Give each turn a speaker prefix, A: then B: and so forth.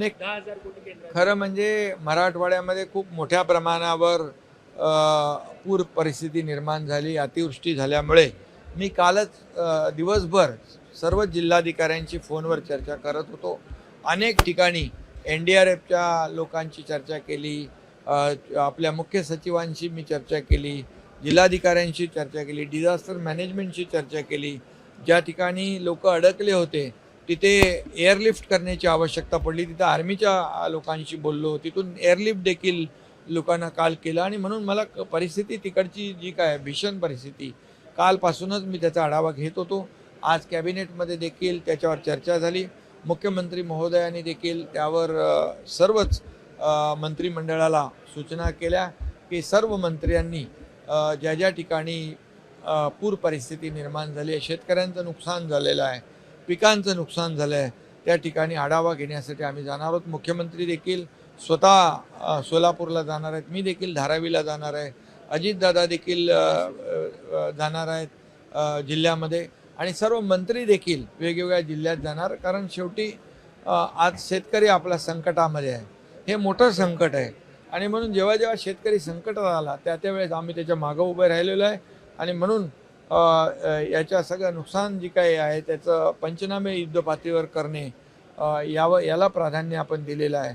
A: नाही,
B: 10,000 कोटी केंद्राचे.
A: खरं म्हणजे मराठवाड्यामध्ये खूप मोठ्या प्रमाणावर पूर परिस्थिती निर्माण झाली. अतिवृष्टी झाल्यामुळे मी कालच दिवसभर सर्व जिल्हाधिकाऱ्यांशी फोनवर चर्चा करत होतो. अनेक ठिकाणी NDRFच्या लोकांची चर्चा केली, आपल्या मुख्य सचिवांशी मी चर्चा केली, जिल्हाधिकाऱ्यांशी चर्चा केली, डिझास्टर मॅनेजमेंटशी चर्चा केली. ज्या ठिकाणी लोक अडकले होते तिथे एअरलिफ्ट करण्याची आवश्यकता पडली, तिथं आर्मीच्या लोकांशी बोललो, तिथून एअरलिफ्ट देखील लोकांना काल केलं. आणि म्हणून मला परिस्थिती तिकडची जी काय भीषण परिस्थिती, कालपासूनच मी त्याचा आढावा घेत होतो. आज कॅबिनेटमध्ये देखील त्याच्यावर चर्चा झाली. मुख्यमंत्री महोदयांनी देखील त्यावर सर्वच मंत्रिमंडळाला सूचना केल्या की सर्व मंत्र्यांनी ज्या ज्या ठिकाणी पूर परिस्थिती निर्माण झाली आहे, शेतकऱ्यांचं नुकसान झालेलं आहे, पिकांचं नुकसान झालं आहे, त्या ठिकाणी आढावा घेण्यासाठी आम्ही जाणार आहोत. मुख्यमंत्री देखील स्वतः सोलापूरला जाणार आहेत, मी देखील धारावीला जाणार आहे, अजितदादा देखील जाणार आहेत जिल्ह्यामध्ये, आणि सर्व मंत्री देखील वेगवेगळ्या जिल्ह्यात जाणार. कारण शेवटी आज शेतकरी आपल्या संकटामध्ये आहे, हे मोठं संकट आहे. आणि म्हणून जेव्हा जेव्हा शेतकरी संकटात आला त्यावेळेस आम्ही त्याच्या मागं उभे राहिलेलो आहे. आणि म्हणून याच्या सगळं नुकसान जी काही आहे त्याचं पंचनामे युद्धपातळीवर करणे, याला प्राधान्य आपण दिलेलं आहे.